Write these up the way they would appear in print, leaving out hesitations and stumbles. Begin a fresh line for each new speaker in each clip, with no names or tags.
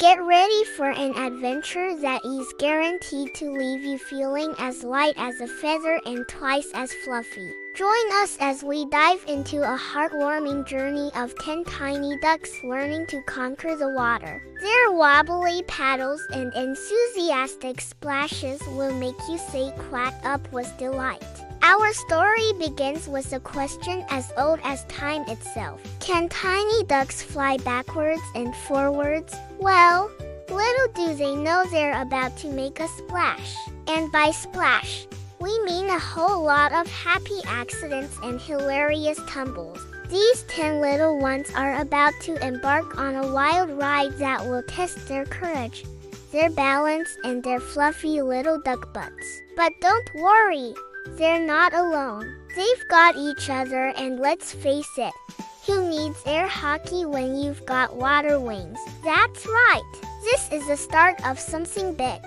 Get ready for an adventure that is guaranteed to leave you feeling as light as a feather and twice as fluffy. Join us as we dive into a heartwarming journey of 10 tiny ducks learning to conquer the water. Their wobbly paddles and enthusiastic splashes will make you say quack up with delight. Our story begins with a question as old as time itself. Can tiny ducks fly backwards and forwards? Well, little do they know they're about to make a splash. And by splash, we mean a whole lot of happy accidents and hilarious tumbles. These 10 little ones are about to embark on a wild ride that will test their courage, their balance, and their fluffy little duck butts. But don't worry, they're not alone. They've got each other, and let's face it, who needs air hockey when you've got water wings? That's right! This is the start of something big,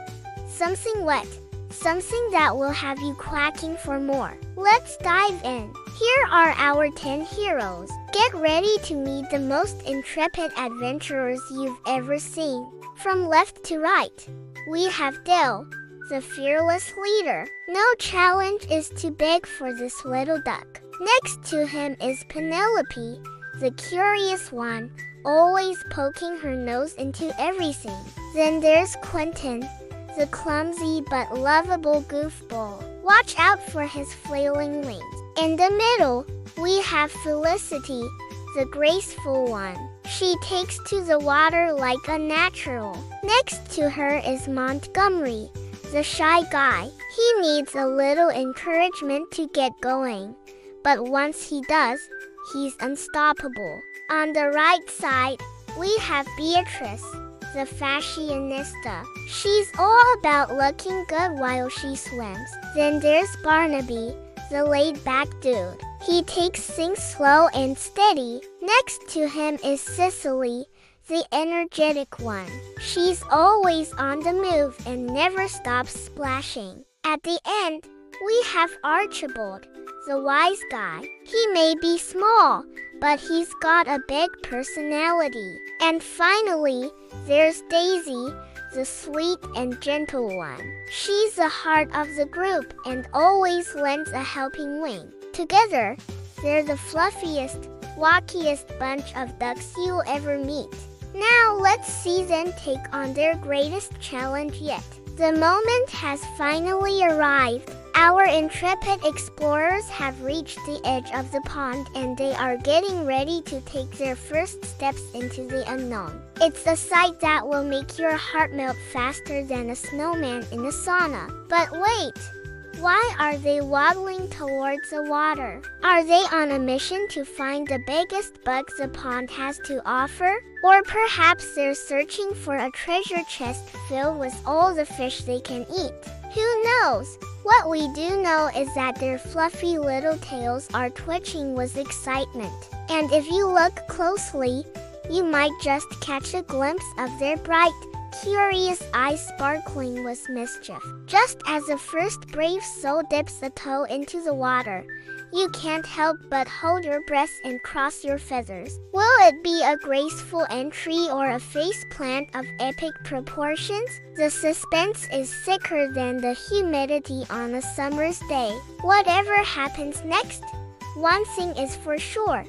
something wet, something that will have you quacking for more. Let's dive in. Here are our 10 heroes. Get ready to meet the most intrepid adventurers you've ever seen. From left to right, we have Dill, the fearless leader. No challenge is too big for this little duck. Next to him is Penelope, the curious one, always poking her nose into everything. Then there's Quentin, the clumsy but lovable goofball. Watch out for his flailing wings. In the middle, we have Felicity, the graceful one. She takes to the water like a natural. Next to her is Montgomery, the shy guy. He needs a little encouragement to get going, but once he does, he's unstoppable. On the right side, we have Beatrice, the fashionista. She's all about looking good while she swims. Then there's Barnaby, the laid-back dude. He takes things slow and steady. Next to him is Cicely, the energetic one. She's always on the move and never stops splashing. At the end, we have Archibald, the wise guy. He may be small, but he's got a big personality. And finally, there's Daisy, the sweet and gentle one. She's the heart of the group and always lends a helping wing. Together, they're the fluffiest, walkiest bunch of ducks you'll ever meet. Now let's see them take on their greatest challenge yet. The moment has finally arrived. Our intrepid explorers have reached the edge of the pond and they are getting ready to take their first steps into the unknown. It's a sight that will make your heart melt faster than a snowman in a sauna. But wait! Why are they waddling towards the water? Are they on a mission to find the biggest bugs the pond has to offer? Or perhaps they're searching for a treasure chest filled with all the fish they can eat? Who knows? What we do know is that their fluffy little tails are twitching with excitement. And if you look closely, you might just catch a glimpse of their bright, curious eyes sparkling with mischief. Just as the first brave soul dips a toe into the water, you can't help but hold your breath and cross your feathers. Will it be a graceful entry or a faceplant of epic proportions? The suspense is thicker than the humidity on a summer's day. Whatever happens next, one thing is for sure.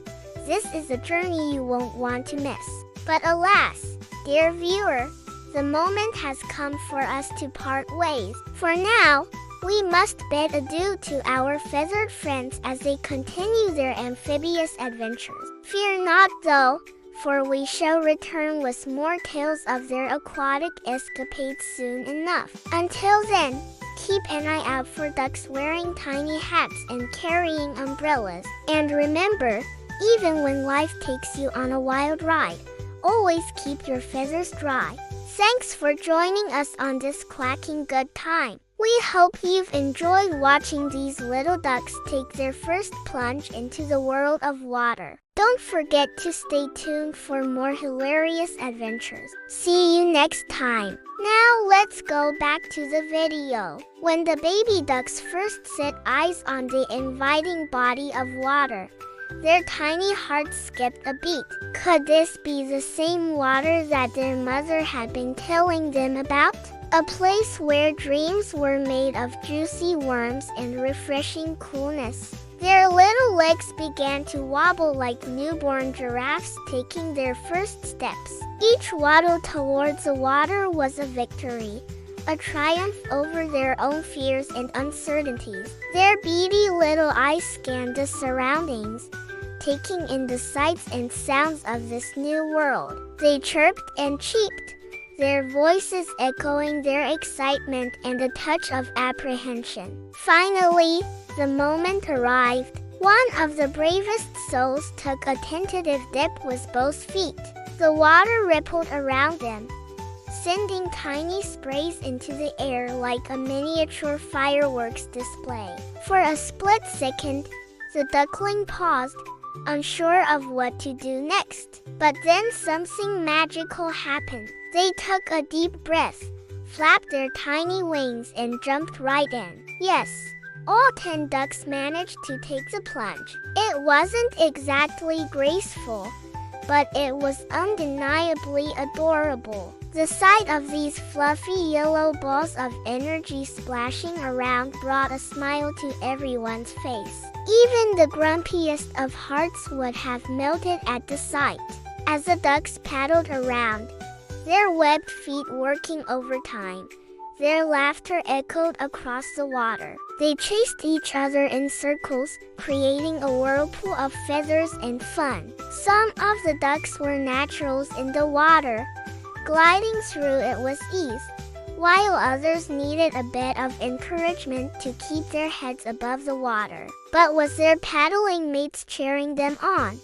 This is a journey you won't want to miss. But alas, dear viewer, the moment has come for us to part ways. For now, we must bid adieu to our feathered friends as they continue their amphibious adventures. Fear not, though, for we shall return with more tales of their aquatic escapades soon enough. Until then, keep an eye out for ducks wearing tiny hats and carrying umbrellas. And remember, even when life takes you on a wild ride, always keep your feathers dry. Thanks for joining us on this quacking good time. We hope you've enjoyed watching these little ducks take their first plunge into the world of water. Don't forget to stay tuned for more hilarious adventures. See you next time. Now let's go back to the video. When the baby ducks first set eyes on the inviting body of water, Their tiny hearts skipped a beat. Could this be the same water that their mother had been telling them about? A place where dreams were made of juicy worms and refreshing coolness. Their little legs began to wobble like newborn giraffes taking their first steps. Each waddle towards the water was a victory, a triumph over their own fears and uncertainties. Their beady little eyes scanned the surroundings, taking in the sights and sounds of this new world. They chirped and cheeped, their voices echoing their excitement and a touch of apprehension. Finally, the moment arrived. One of the bravest souls took a tentative dip with both feet. The water rippled around them, sending tiny sprays into the air like a miniature fireworks display. For a split second, the duckling paused, unsure of what to do next. But then something magical happened. They took a deep breath, flapped their tiny wings, and jumped right in. Yes, all 10 ducks managed to take the plunge. It wasn't exactly graceful, but it was undeniably adorable. The sight of these fluffy yellow balls of energy splashing around brought a smile to everyone's face. Even the grumpiest of hearts would have melted at the sight. As the ducks paddled around, their webbed feet working overtime, their laughter echoed across the water. They chased each other in circles, creating a whirlpool of feathers and fun. Some of the ducks were naturals in the water, gliding through it with ease, while others needed a bit of encouragement to keep their heads above the water. But with their paddling mates cheering them on,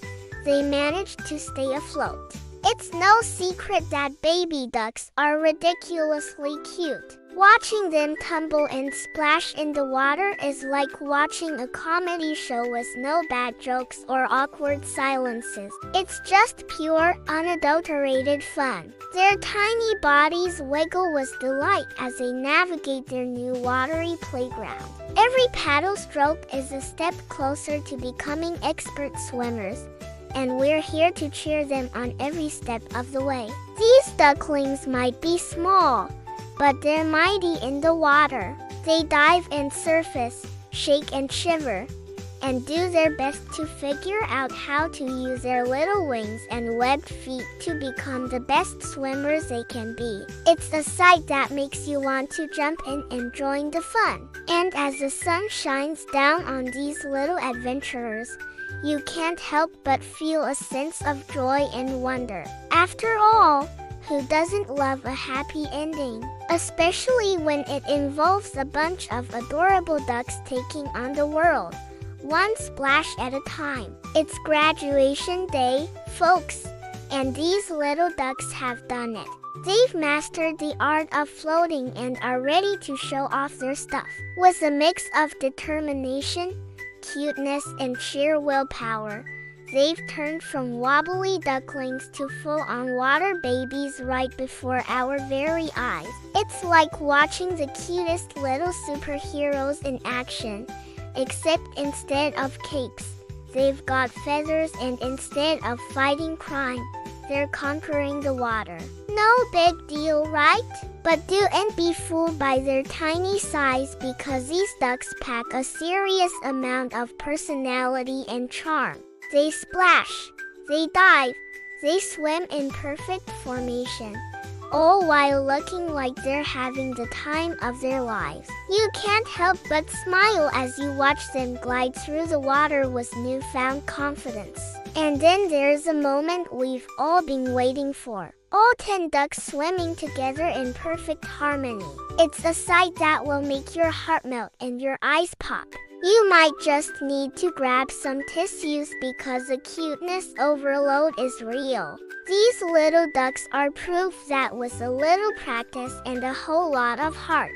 they managed to stay afloat. It's no secret that baby ducks are ridiculously cute. Watching them tumble and splash in the water is like watching a comedy show with no bad jokes or awkward silences. It's just pure, unadulterated fun. Their tiny bodies wiggle with delight as they navigate their new watery playground. Every paddle stroke is a step closer to becoming expert swimmers, and we're here to cheer them on every step of the way. These ducklings might be small, but they're mighty in the water. They dive and surface, shake and shiver, and do their best to figure out how to use their little wings and webbed feet to become the best swimmers they can be. It's a sight that makes you want to jump in and join the fun. And as the sun shines down on these little adventurers, you can't help but feel a sense of joy and wonder. After all, who doesn't love a happy ending? Especially when it involves a bunch of adorable ducks taking on the world, one splash at a time. It's graduation day, folks, and these little ducks have done it. They've mastered the art of floating and are ready to show off their stuff. With a mix of determination, cuteness, and sheer willpower, they've turned from wobbly ducklings to full-on water babies right before our very eyes. It's like watching the cutest little superheroes in action, except instead of capes, they've got feathers, and instead of fighting crime, they're conquering the water. No big deal, right? But don't be fooled by their tiny size, because these ducks pack a serious amount of personality and charm. They splash, they dive, they swim in perfect formation, all while looking like they're having the time of their lives. You can't help but smile as you watch them glide through the water with newfound confidence. And then there's a moment we've all been waiting for. All 10 ducks swimming together in perfect harmony. It's a sight that will make your heart melt and your eyes pop. You might just need to grab some tissues because the cuteness overload is real. These little ducks are proof that with a little practice and a whole lot of heart,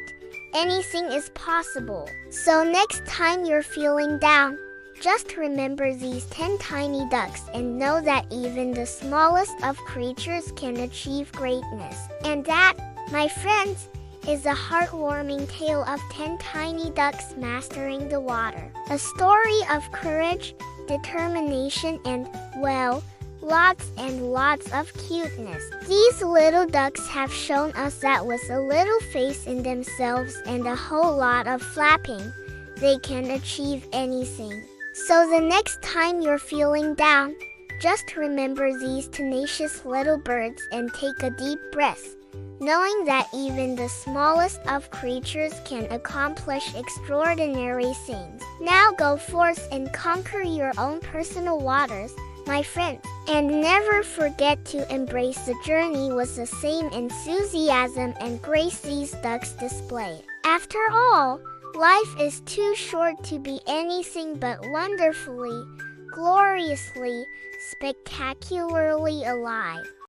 anything is possible. So next time you're feeling down, just remember these 10 tiny ducks and know that even the smallest of creatures can achieve greatness. And that, my friends, is a heartwarming tale of 10 tiny ducks mastering the water. A story of courage, determination, and, well, lots and lots of cuteness. These little ducks have shown us that with a little faith in themselves and a whole lot of flapping, they can achieve anything. So the next time you're feeling down, just remember these tenacious little birds and take a deep breath, knowing that even the smallest of creatures can accomplish extraordinary things. Now go forth and conquer your own personal waters, my friends, and never forget to embrace the journey with the same enthusiasm and grace these ducks display. After all, life is too short to be anything but wonderfully, gloriously, spectacularly alive.